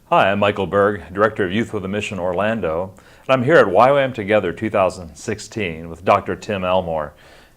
Hi, I'm Michael Berg, Director of Youth with a Mission Orlando, and I'm here at YWAM Together 2016 with Dr. Tim Elmore.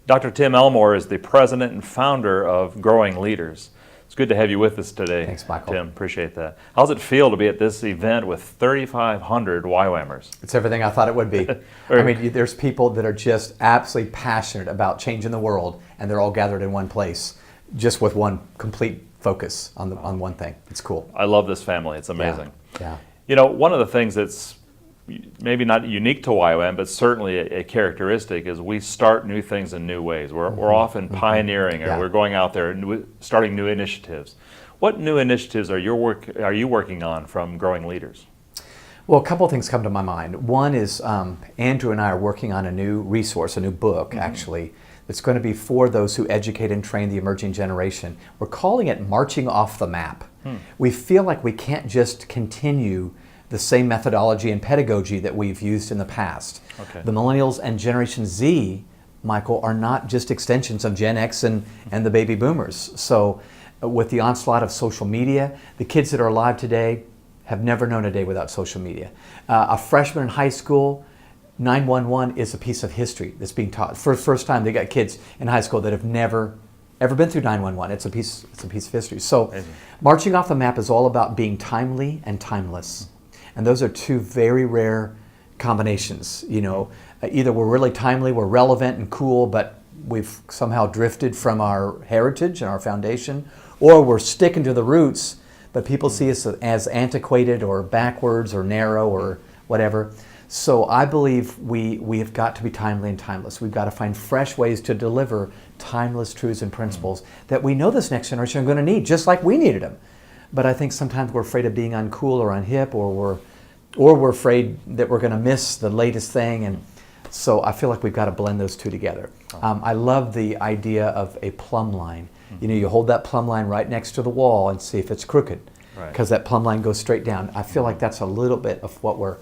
Dr. Tim Elmore is the president and founder of Growing Leaders. It's good to have you with us today. Thanks, Michael. Tim, appreciate that. How does it feel to be at this event with 3,500 YWAMers? It's everything I thought it would be. I mean, there's people that are just absolutely passionate about changing the world, and they're all gathered in one place, just with one complete focus on one thing. It's cool. I love this family. It's amazing. Yeah. You know, one of the things that's maybe not unique to YWAM, but certainly a characteristic is we start new things in new ways. We're often pioneering, or we're going out there and starting new initiatives. What new initiatives are you working on from Growing Leaders? Well, a couple of things come to my mind. One is Andrew and I are working on a new resource, a new book, actually, that's going to be for those who educate and train the emerging generation. We're calling it Marching Off the Map. We feel like we can't just continue the same methodology and pedagogy that we've used in the past. Okay. The millennials and Generation Z, Michael, are not just extensions of Gen X and the baby boomers. So with the onslaught of social media, the kids that are alive today have never known a day without social media. A freshman in high school, 911 is a piece of history that's being taught. For the first time, they got kids in high school that have never ever been through 911. It's a piece of history. So Amazing. Marching Off the Map is all about being timely and timeless. And those are two very rare combinations. You know, either we're really timely, we're relevant and cool, but we've somehow drifted from our heritage and our foundation, or we're sticking to the roots, but people see us as antiquated or backwards or narrow or whatever. So I believe we have got to be timely and timeless. We've got to find fresh ways to deliver timeless truths and principles that we know this next generation are going to need, just like we needed them. But I think sometimes we're afraid of being uncool or unhip, or we're afraid that we're going to miss the latest thing. And so I feel like we've got to blend those two together. I love the idea of a plumb line. You know, you hold that plumb line right next to the wall and see if it's crooked, because that plumb line goes straight down. I feel like that's a little bit of what we're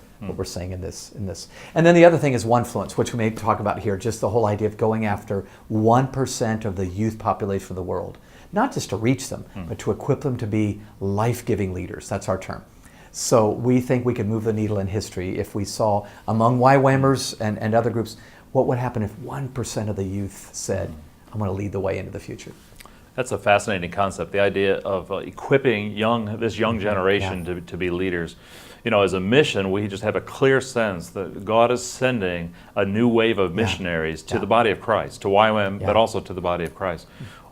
saying in this. And then the other thing is OneFluence, which we may talk about here, just the whole idea of going after 1% of the youth population of the world. Not just to reach them, but to equip them to be life-giving leaders. That's our term. So we think we could move the needle in history if we saw among YWAMers and other groups, what would happen if 1% of the youth said, I'm going to lead the way into the future. That's a fascinating concept, the idea of equipping this young generation to be leaders. You know, as a mission, we just have a clear sense that God is sending a new wave of missionaries to the body of Christ, to YWAM, but also to the body of Christ.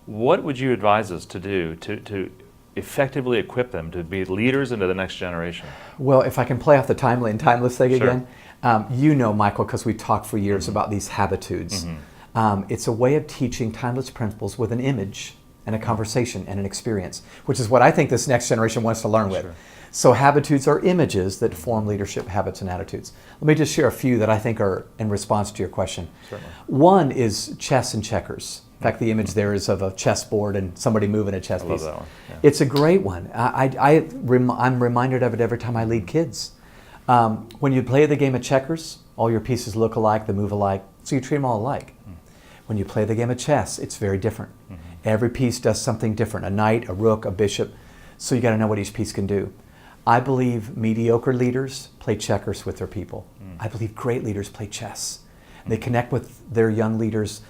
What would you advise us to do to effectively equip them to be leaders into the next generation? Well, if I can play off the timely and timeless thing again, you know, Michael, because we've talked for years about these habitudes. It's a way of teaching timeless principles with an image and a conversation and an experience, which is what I think this next generation wants to learn with. So habitudes are images that form leadership habits and attitudes. Let me just share a few that I think are in response to your question. Certainly. One is chess and checkers. In fact, the image there is of a chessboard and somebody moving a chess piece. I love that one. Yeah. It's a great one. I'm reminded of it every time I lead kids. When you play the game of checkers, all your pieces look alike, they move alike, so you treat them all alike. When you play the game of chess, it's very different. Every piece does something different, a knight, a rook, a bishop, so you got to know what each piece can do. I believe mediocre leaders play checkers with their people. I believe great leaders play chess. They connect with their young leaders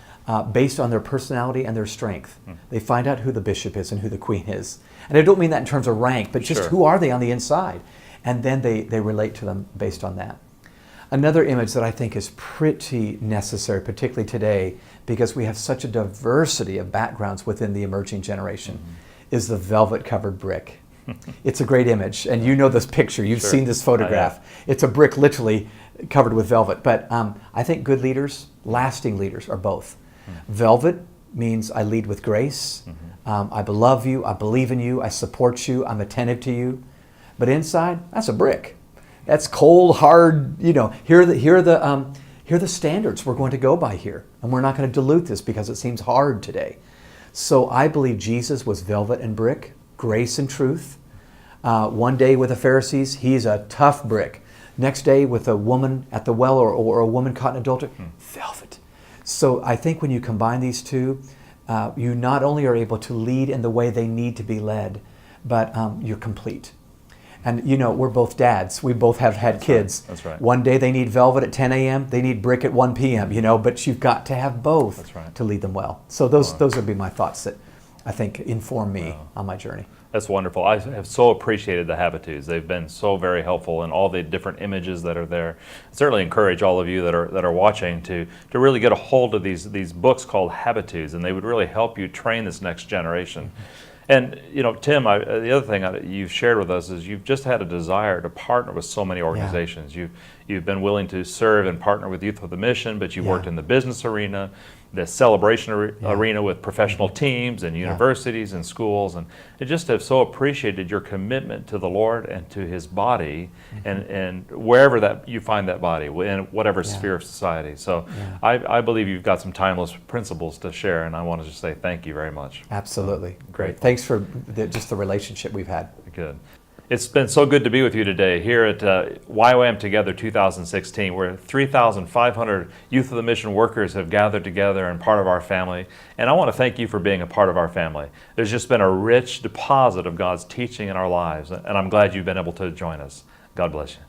based on their personality and their strength. They find out who the bishop is and who the queen is. And I don't mean that in terms of rank, but just who are they on the inside? And then they relate to them based on that. Another image that I think is pretty necessary, particularly today, because we have such a diversity of backgrounds within the emerging generation, is the velvet-covered brick. It's a great image, and you know this picture. You've seen this photograph. It's a brick literally covered with velvet. But I think good leaders, lasting leaders, are both. Velvet means I lead with grace. I love you. I believe in you. I support you. I'm attentive to you. But inside, that's a brick. That's cold, hard. You know, here are the standards we're going to go by here, and we're not going to dilute this because it seems hard today. So I believe Jesus was velvet and brick, grace and truth. One day with the Pharisees, he's a tough brick. Next day with a woman at the well or a woman caught in adultery, velvet. So I think when you combine these two, you not only are able to lead in the way they need to be led, but you're complete. And you know, we're both dads. We both have had kids. That's right. One day they need velvet at 10 a.m. They need brick at 1 p.m. You know, but you've got to have both That's right. to lead them well. So those would be my thoughts that I think inform me on my journey. That's wonderful. I have so appreciated the Habitudes. They've been so very helpful in all the different images that are there. I certainly encourage all of you that are watching to really get a hold of these books called Habitudes, and they would really help you train this next generation. And you know, Tim, the other thing you've shared with us is you've just had a desire to partner with so many organizations. You've been willing to serve and partner with Youth with a Mission, but you've worked in the business arena, the celebration arena with professional teams and universities and schools, and I just have so appreciated your commitment to the Lord and to His body, and wherever that you find that body, in whatever sphere of society. So I believe you've got some timeless principles to share, and I want to just say thank you very much. Absolutely. Great. Thanks for just the relationship we've had. Good. It's been so good to be with you today here at YWAM Together 2016, where 3,500 Youth of the Mission workers have gathered together and part of our family. And I want to thank you for being a part of our family. There's just been a rich deposit of God's teaching in our lives, and I'm glad you've been able to join us. God bless you.